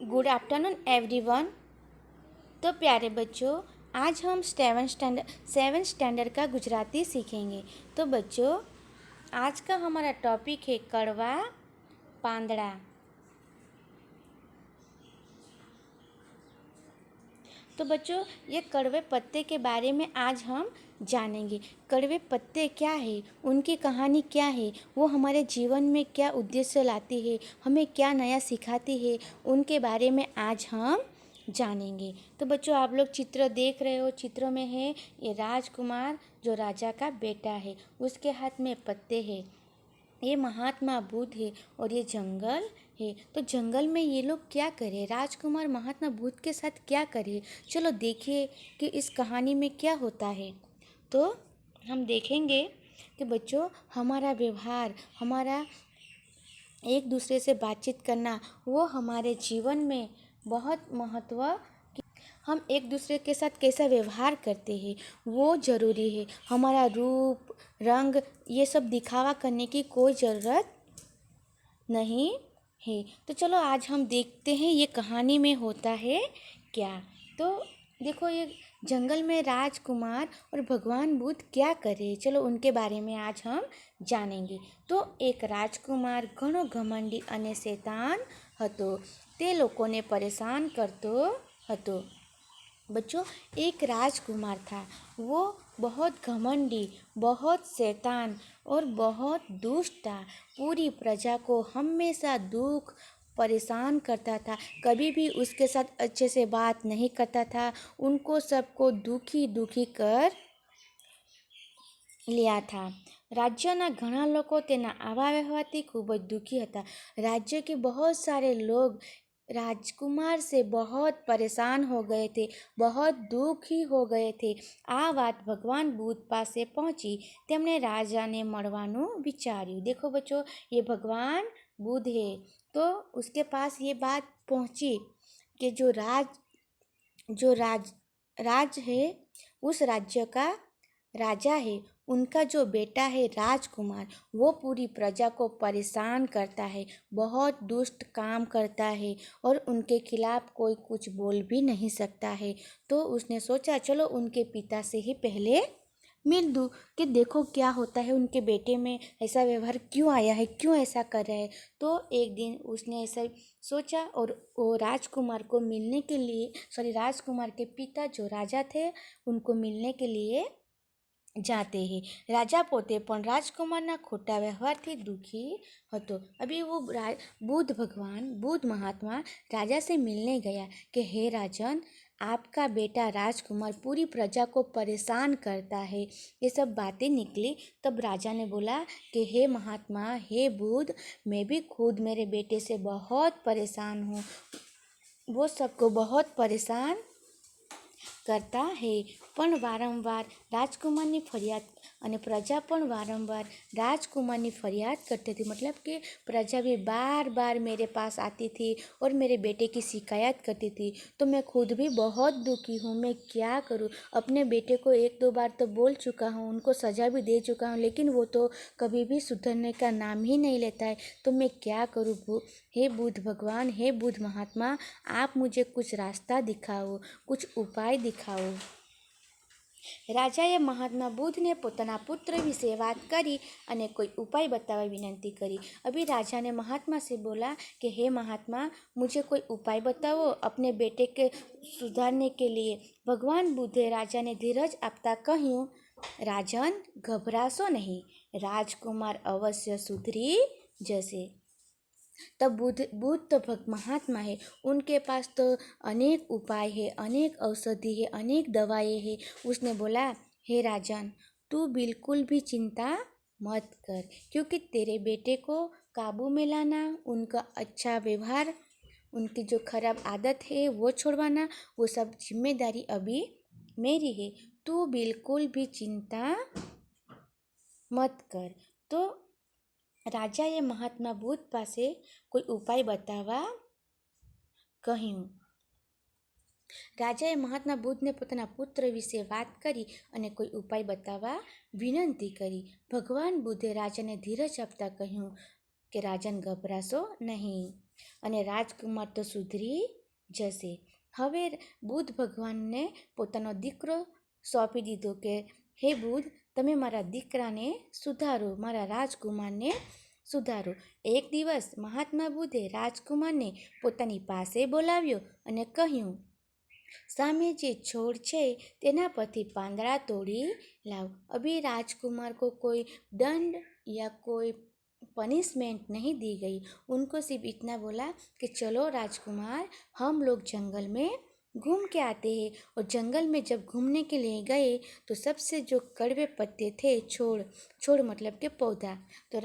Good afternoon everyone. तो प्यारे बच्चों, आज हम सेवन स्टैंडर्ड का गुजराती सीखेंगे। तो बच्चों, आज का हमारा टॉपिक है कड़वा पांदड़ा। तो बच्चों, ये कड़वे पत्ते के बारे में आज हम जानेंगे। कड़वे पत्ते क्या है, उनकी कहानी क्या है, वो हमारे जीवन में क्या उद्देश्य लाती है, हमें क्या नया सिखाती है, उनके बारे में आज हम जानेंगे। तो बच्चों, आप लोग चित्र देख रहे हो। चित्र में है ये राजकुमार जो राजा का बेटा है, उसके हाथ में पत्ते हैं। ये महात्मा बुद्ध है और ये जंगल है। तो जंगल में ये लोग क्या करे, राजकुमार महात्मा बुद्ध के साथ क्या करे, चलो देखिए कि इस कहानी में क्या होता है। तो हम देखेंगे कि बच्चों, हमारा व्यवहार, हमारा एक दूसरे से बातचीत करना, वो हमारे जीवन में बहुत महत्व, हम एक दूसरे के साथ कैसा व्यवहार करते हैं वो ज़रूरी है। हमारा रूप रंग ये सब दिखावा करने की कोई ज़रूरत नहीं है। तो चलो आज हम देखते हैं ये कहानी में होता है क्या। तो देखो, ये जंगल में राजकुमार और भगवान बुद्ध क्या करे, चलो उनके बारे में आज हम जानेंगे। तो एक राजकुमार घणो घमंडी અને શેતાન હતો, તે લોકોને પરેશાન કરતો હતો। बच्चों, एक राजकुमार था, वो बहुत घमंडी, बहुत शैतान और बहुत दुष्ट था। पूरी प्रजा को हमेशा दुख परेशान करता था, कभी भी उसके साथ अच्छे से बात नहीं करता था, उनको सबको दुखी दुखी कर लिया था। राज्यના ઘણા લોકો તેના આવા વ્યવહારથી ખૂબ જ દુઃખી હતા। राज्य के बहुत सारे लोग राजकुमार से बहुत परेशान हो गए थे, बहुत दुखी हो गए थे। આ વાત ભગવાન બુદ્ધ પાસે પહોંચી। તેમણે રાજાને મળવાનું વિચાર્યું। देखो बच्चों, ये भगवान बुद्ध है, तो उसके पास ये बात पहुंची कि जो राज है, उस राज्य का राजा है, उनका जो बेटा है राजकुमार, वो पूरी प्रजा को परेशान करता है, बहुत दुष्ट काम करता है और उनके खिलाफ कोई कुछ बोल भी नहीं सकता है। तो उसने सोचा चलो उनके पिता से ही पहले मिल दूँ कि देखो क्या होता है, उनके बेटे में ऐसा व्यवहार क्यों आया है, क्यों ऐसा कर रहा है। तो एक दिन उसने ऐसा सोचा और वो राजकुमार को मिलने के लिए, राजकुमार के पिता जो राजा थे उनको मिलने के लिए जाते हैं। राजा पोते पण राजकुमाરના खोटा व्यवहारથી दुखी હતો। अभी वो बुद्ध महात्मा राजा से मिलने गया कि हे राजन, आपका बेटा राजकुमार पूरी प्रजा को परेशान करता है, ये सब बातें निकली। तब राजा ने बोला कि हे महात्मा, हे बुद्ध, मैं भी खुद मेरे बेटे से बहुत परेशान हूँ, वो सबको बहुत परेशान करता है। पण वारंवार राजकुमाરની फरियाद અને प्रजा पण वारंवार राजकुमार की फरियाद करती थी। मतलब कि प्रजा भी बार बार मेरे पास आती थी और मेरे बेटे की शिकायत करती थी। तो मैं खुद भी बहुत दुखी हूँ, मैं क्या करूँ। अपने बेटे को एक दो बार तो बोल चुका हूँ, उनको सज़ा भी दे चुका हूँ, लेकिन वो तो कभी भी सुधरने का नाम ही नहीं लेता है। तो मैं क्या करूँ। हे बुद्ध भगवान, हे बुद्ध महात्मा, आप मुझे कुछ रास्ता दिखाओ, कुछ उपाय दिखाओ। રાજાએ મહાત્મા બુદ્ધને પોતાના પુત્ર વિશે વાત કરી અને કોઈ ઉપાય बतावा विनंती करी। अभी राजा ने महात्मा से बोला कि हे महात्मा, मुझे कोई उपाय बताओ अपने बेटे के सुधारने के लिए। भगवान बुद्धे राजा ने धीरज आपता કહ્યું, राजन घबराशो नहीं, राजकुमार अवश्य सुधरी जશે। तब बुद्ध तो महात्मा है, उनके पास तो अनेक उपाय है, अनेक औषधि है, अनेक दवाएं है। उसने बोला, हे राजन, तू बिल्कुल भी चिंता मत कर, क्योंकि तेरे बेटे को काबू में लाना, उनका अच्छा व्यवहार, उनकी जो खराब आदत है वो छुड़वाना, वो सब जिम्मेदारी अभी मेरी है। तू बिल्कुल भी चिंता मत कर। तो રાજાએ મહાત્મા બુદ્ધ પાસે કોઈ ઉપાય બતાવવા કહ્યું। રાજાએ મહાત્મા બુદ્ધને પોતાના પુત્ર વિશે વાત કરી અને કોઈ ઉપાય બતાવવા વિનંતી કરી। ભગવાન બુદ્ધે રાજાને ધીરજ આપતા કહ્યું કે રાજન ઘબરાશો નહીં, અને રાજકુમાર તો સુધરી જશે. હવે બુદ્ધ ભગવાનને પોતાનો દીકરો સોંપી દીધો કે હે બુદ્ધ, તમે મારા દીકરાને સુધારો, મારા રાજકુમારને સુધારો. એક દિવસ મહાત્મા બુદ્ધે રાજકુમારને પોતાની પાસે બોલાવ્યો અને કહ્યું, સામે જે છોડ છે તેના પરથી પાંદડા તોડી लाओ. अभी राजकुमार को कोई दंड या कोई पनिशमेंट नहीं दी गई. उनको सिर्फ इतना बोला कि चलो राजकुमार, हम लोग जंगल में घूम के आते हैं. और जंगल में जब घूमने के लिए गए तो सबसे जो कड़वे पत्ते थे, छोड़ मतलब के पौधा, तो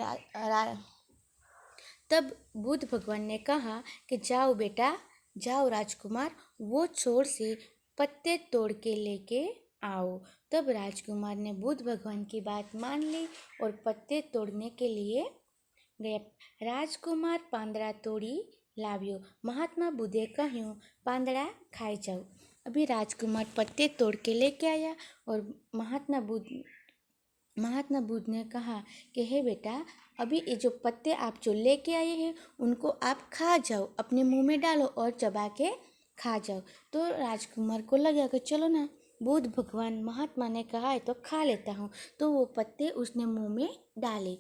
तब बुद्ध भगवान ने कहा कि जाओ बेटा, जाओ राजकुमार, वो छोड़ से पत्ते तोड़ के लेके आओ. तब राजकुमार ने बुद्ध भगवान की बात मान ली और पत्ते तोड़ने के लिए गया. राजकुमार પાંદડા તોડી લાવ્યો. महात्मा बुद्धे કહ્યું, પાંદડા ખાઈ जाओ. अभी राजकुमार पत्ते तोड़ के लेके आया और महात्मा बुद्ध ने कहा कि हे बेटा, अभी ये जो पत्ते आप जो लेके आए हैं उनको आप खा जाओ, अपने मुंह में डालो और चबा के खा जाओ. तो राजकुमार को लगा कि चलो ना, बुद्ध भगवान महात्मा ने कहा है तो खा लेता हूँ. तो वो पत्ते उसने मुंह में डाले.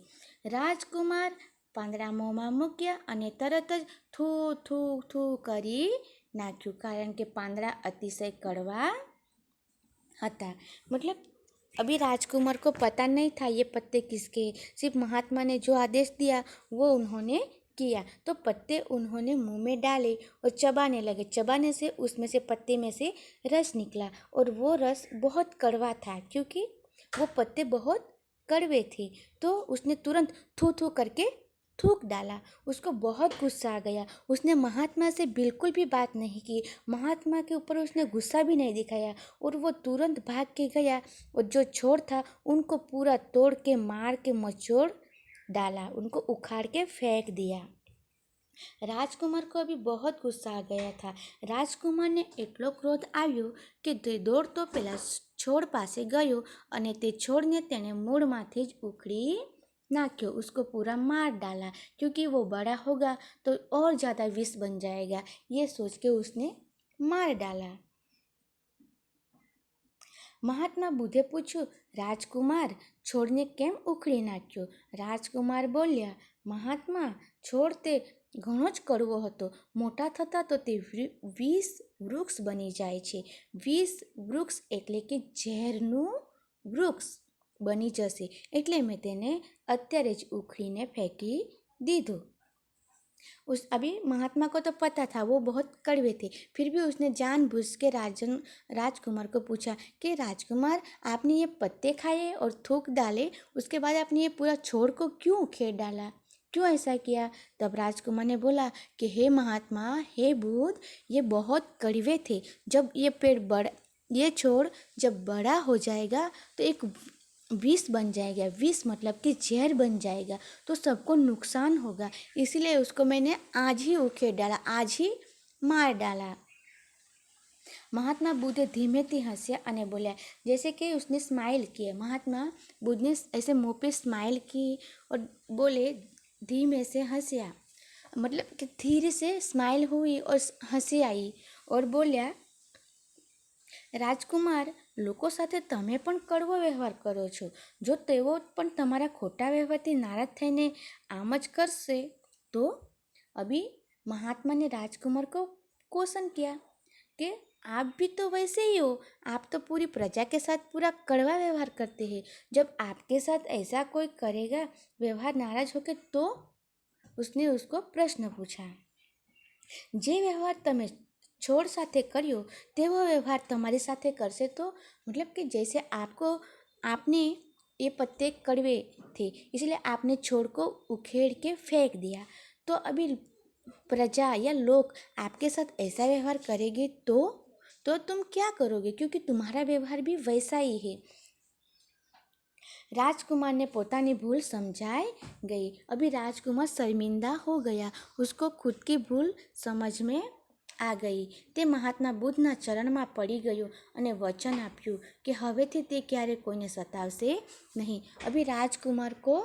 રાજકુમાર પાંદડા મોંમાં મૂક્યા અને તરત જ થૂ થૂ થૂ કરી નાખ્યું, કારણ કે પાંદડા અતિશય કડવા હતા. मतलब अभी राजकुमार को पता नहीं था ये पत्ते किसके, सिर्फ महात्मा ने जो आदेश दिया वो उन्होंने किया. तो पत्ते उन्होंने मुंह में डाले और चबाने लगे. चबाने से उसमें से पत्ते में से रस निकला और वो रस बहुत कड़वा था, क्योंकि वो पत्ते बहुत कड़वे थे. तो उसने तुरंत थू थू करके थूक डाला. उसको बहुत गुस्सा आ गया. उसने महात्मा से बिल्कुल भी बात नहीं की. महात्मा के ऊपर उसने गुस्सा भी नहीं दिखाया और वो तुरंत भाग के गया और जो छोड़ था उनको पूरा तोड़ के मार के मचोड़ डाला, उनको उखाड़ के फेंक दिया. રાજકુમાર को अभी बहुत गुस्सा आ गया था. રાજકુમારને એટલો ક્રોધ આવ્યો કે તે દોડતો પેલા છોડ પાસે ગયો અને તે છોડને તેણે મૂળમાંથી જ ઉખડી नाक्यो, उसको पूरा मार डाला, क्योंकि वो बड़ा होगा तो और ज़्यादा विष बन जाएगा. ये सोच के उसने मार डाला. महात्मा बुद्धे पूछ्યું, राजकुमार, છોડને કેમ ઉખડી નાખ્યો? રાજકુમાર બોલ્યા, મહાત્મા, છોડ તે ઘણો જ કડવો હતો. મોટા થતાં તો તે 20 વૃક્ષ બની જાય છે. 20 વૃક્ષ એટલે કે ઝેરનું વૃક્ષ बनी जैसे, એટલે मैं તેને અત્યારે જ ઉખડીને ફેંકી દીધો. अभी महात्मा को तो पता था वो बहुत कड़वे थे, फिर भी उसने जानबूझ के राजकुमार को पूछा कि राजकुमार, आपने ये पत्ते खाए और थूक डाले, उसके बाद आपने ये पूरा छोड़ को क्यों उखेड़ डाला, क्यों ऐसा किया? तब राजकुमार ने बोला कि हे महात्मा, हे बुद्ध, ये बहुत कड़वे थे. जब ये छोड़ जब बड़ा हो जाएगा तो एक विष बन जाएगा. विष मतलब कि जहर बन जाएगा, तो सबको नुकसान होगा. इसीलिए उसको मैंने आज ही उखेड़ डाला, आज ही मार डाला. महात्मा बुद्ध धीमे થી हंसे અને बोला, जैसे कि उसने स्माइल किया. महात्मा बुद्ध ने ऐसे मुँह पे स्माइल की और बोले, धीमे से हंसिया, मतलब कि धीरे से स्माइल हुई और हंसी आई और बोल्या, રાજકુમાર, લોકો સાથે તમે પણ કડવો વ્યવહાર કરો છો. જો તેઓ પણ તમારા ખોટા વ્યવહારથી નારાજ થઈને આમ જ કરશે તો? अभी महात्मा ने राजकुमार को क्वेश्चन किया कि आप भी तो वैसे ही हो, आप तो पूरी प्रजा के साथ पूरा कड़वा व्यवहार करते हैं. जब आपके साथ ऐसा कोई करेगा, व्यवहार नाराज होकर, तो उसने उसको प्रश्न पूछा, जे व्यवहार તમે छोड़ साथे करियो तेवो व्यवहार तुम्हारी साथे करसे तो? मतलब कि जैसे आपने ये पत्ते कड़वे थे, इसलिए आपने छोड़ को उखेड़ के फेंक दिया. तो अभी प्रजा या लोग आपके साथ ऐसा व्यवहार करेंगे तो तुम क्या करोगे? क्योंकि तुम्हारा व्यवहार भी वैसा ही है. राजकुमार ने पोतानी भूल समझाई गई. अभी राजकुमार शर्मिंदा हो गया. उसको खुद की भूल समझ में आ गई. તે મહાત્મા બુદ્ધના ચરણમાં પડી ગયો અને વચન આપ્યું કે હવેથી તે ક્યારે કોઈને સતાવશે નહીં. અભી રાજકુમાર કો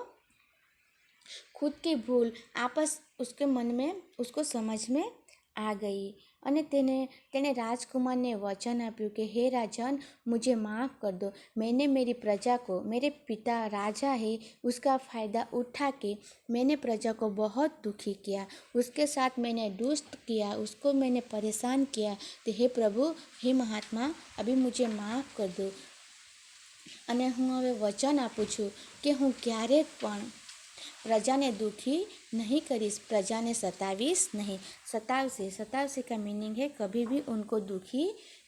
खुद की भूल उसके मन में उसको समझ में आ गई અને તેણે राजकुमार ने वचन આપ્યું कि हे राजन, मुझे माफ़ कर दो। मैंने मेरी प्रजा को, मेरे पिता राजा है, उसका फ़ायदा उठा के मैंने प्रजा को बहुत दुखी किया, उसके साथ मैंने दुष्ट किया, उसको मैंने परेशान किया। तो हे प्रभु, हे महात्मा, अभी मुझे माफ़ कर दो। અને હું હવે વચન આપું છું કે હું ક્યારેક પણ પ્રજાને दुखी नहीं करीश, प्रजाने सतावीश नहीं। सतावसे का मीनिंग है कभी भी उनको दुखी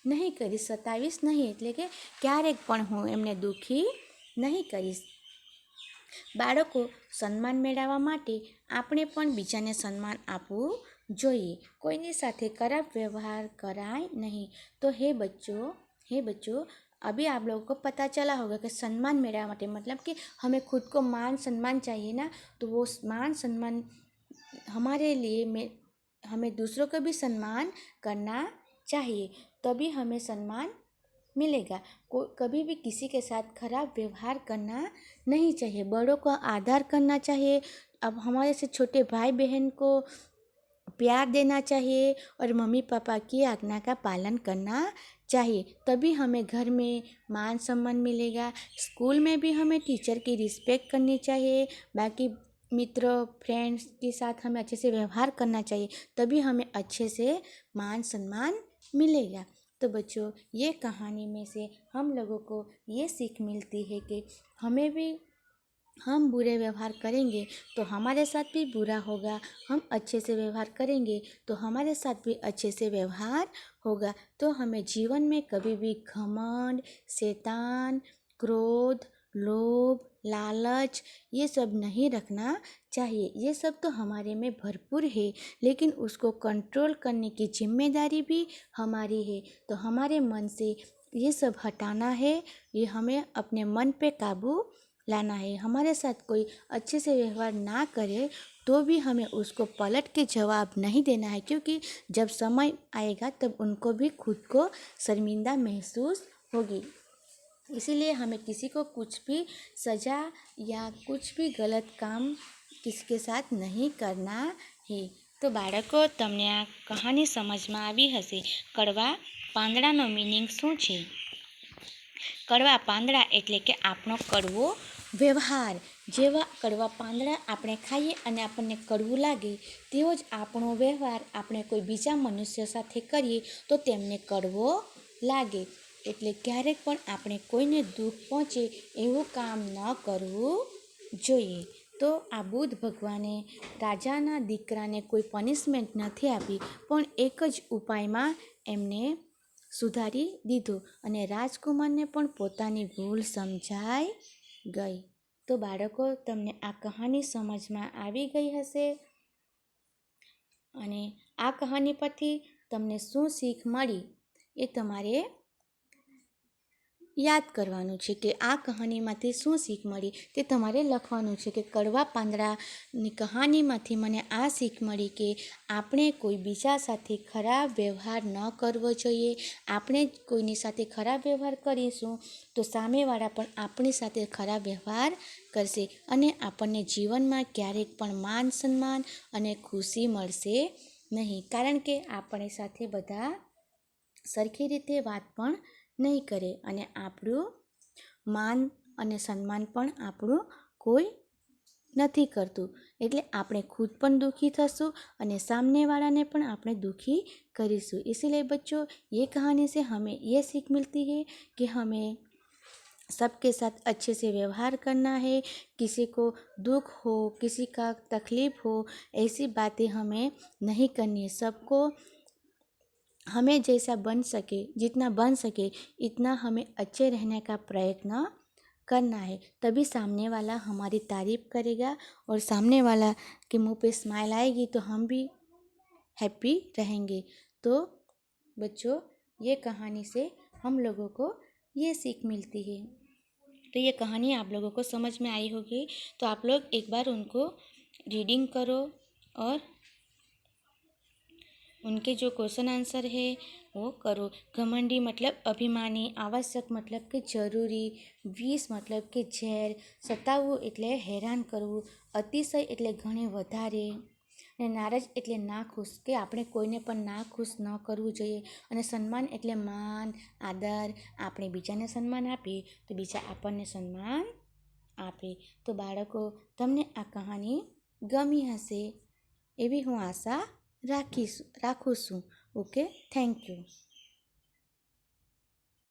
नहीं करीश। सतावीश नहीं એટલે કે ક્યારેક પણ હું એમને દુખી નહીં કરીશ। બાળકો, સન્માન મેળવવા માટે આપણે પણ બીજાને સન્માન આપવું જોઈએ। કોઈની સાથે ખરાબ વ્યવહાર કરાય નહીં। તો हे बच्चों, अभी आप लोगों को पता चला होगा कि सम्मान मेरा मतलब कि हमें खुद को मान सम्मान चाहिए ना, तो वो मान सम्मान हमारे लिए हमें दूसरों को भी सम्मान करना चाहिए, तभी हमें सम्मान मिलेगा। कभी भी किसी के साथ खराब व्यवहार करना नहीं चाहिए, बड़ों का आदर करना चाहिए। अब हमारे से छोटे भाई बहन को प्यार देना चाहिए और मम्मी पापा की आज्ञा का पालन करना चाहिए, तभी हमें घर में मान सम्मान मिलेगा। स्कूल में भी हमें टीचर की रिस्पेक्ट करनी चाहिए, बाकी मित्रों फ्रेंड्स के साथ हमें अच्छे से व्यवहार करना चाहिए, तभी हमें अच्छे से मान सम्मान मिलेगा। तो बच्चों, ये कहानी में से हम लोगों को ये सीख मिलती है कि हमें भी हम बुरे व्यवहार करेंगे तो हमारे साथ भी बुरा होगा, हम अच्छे से व्यवहार करेंगे तो हमारे साथ भी अच्छे से व्यवहार होगा। तो हमें जीवन में कभी भी घमंड, शैतान, क्रोध, लोभ, लालच ये सब नहीं रखना चाहिए। ये सब तो हमारे में भरपूर है, लेकिन उसको कंट्रोल करने की जिम्मेदारी भी हमारी है। तो हमारे मन से ये सब हटाना है, ये हमें अपने मन पे काबू लाना है। हमारे साथ कोई अच्छे से व्यवहार ना करे तो भी हमें उसको पलट के जवाब नहीं देना है, क्योंकि जब समय आएगा तब उनको भी खुद को शर्मिंदा महसूस होगी। इसीलिए हमें किसी को कुछ भी सज़ा या कुछ भी गलत काम किसके साथ नहीं करना है। तो બાળકો, તમને આ કહાની સમજમાં આવી હશે। કડવા પાંદડાનો મિનિંગ શું છે? કડવા પાંદડા એટલે કે આપણો કડવો વ્યવહાર। જેવા કડવા પાંદડા આપણે ખાઈએ અને આપણને કડવું લાગે, તેવો જ આપણો વ્યવહાર આપણે કોઈ બીજા મનુષ્ય સાથે કરીએ તો તેમને કડવો લાગે। એટલે ક્યારેક પણ આપણે કોઈને દુઃખ પહોંચે એવું કામ ન કરવું જોઈએ। તો આ બુદ્ધ ભગવાને રાજાના દીકરાને કોઈ પનિશમેન્ટ નથી આપી, પણ એક જ ઉપાયમાં એમને સુધારી દીધો અને રાજકુમારને પણ પોતાની ભૂલ સમજાઈ ગઈ। તો બાળકો, તમને આ કહાની સમજમાં આવી ગઈ હશે અને આ કહાની પરથી તમને શું શીખ મળી એ તમારે યાદ કરવાનું છે કે આ કહાનીમાંથી શું શીખ મળી તે તમારે લખવાનું છે કે કડવા પાંદડાની કહાનીમાંથી મને આ શીખ મળી કે આપણે કોઈ બીજા સાથે ખરાબ વ્યવહાર ન કરવો જોઈએ। આપણે કોઈની સાથે ખરાબ વ્યવહાર કરીશું તો સામેવાળા પણ આપણી સાથે ખરાબ વ્યવહાર કરશે અને આપણને જીવનમાં ક્યારેક પણ માન સન્માન અને ખુશી મળશે નહીં, કારણ કે આપણી સાથે બધા સરખી રીતે વાત પણ નહીં કરે અને આપણું માન અને સન્માન પણ આપણું કોઈ નથી કરતું। એટલે આપણે ખુદ પણ દુઃખી થશું અને सामनेवाला પણ આપણે દુઃખી કરીશું। इसीलिए बच्चों, ये कहानी से हमें ये सीख मिलती है कि हमें सबके साथ अच्छे से व्यवहार करना है। किसी को दुख हो, किसी का तकलीफ़ हो, ऐसी बातें हमें नहीं करनी है। सबको हमें जैसा बन सके, जितना बन सके इतना हमें अच्छे रहने का प्रयत्न करना है, तभी सामने वाला हमारी तारीफ़ करेगा और सामने वाला के मुंह पे स्माइल आएगी तो हम भी हैप्पी रहेंगे। तो बच्चों, ये कहानी से हम लोगों को ये सीख मिलती है। तो ये कहानी आप लोगों को समझ में आई होगी, तो आप लोग एक बार उनको रीडिंग करो और उनके जो क्वेश्चन आंसर है वो करो। घमंडी मतलब अभिमानी, आवश्यक मतलब कि जरूरी, विष मतलब कि ઝેર, સતાવવું એટલે હેરાન કરવું, અતિશય એટલે ઘણે વધારે, અને નારાજ એટલે ના ખુશ, કે આપણે કોઈને પણ ના ખુશ ન કરવું જોઈએ. અને સન્માન એટલે માન, આદર. આપણે બીજાને સન્માન આપીએ તો બીજા આપણને સન્માન આપે. તો બાળકો, તમને આ કહાની ગમી હશે એવી હું આશા રાખું છું. Okay, thank you.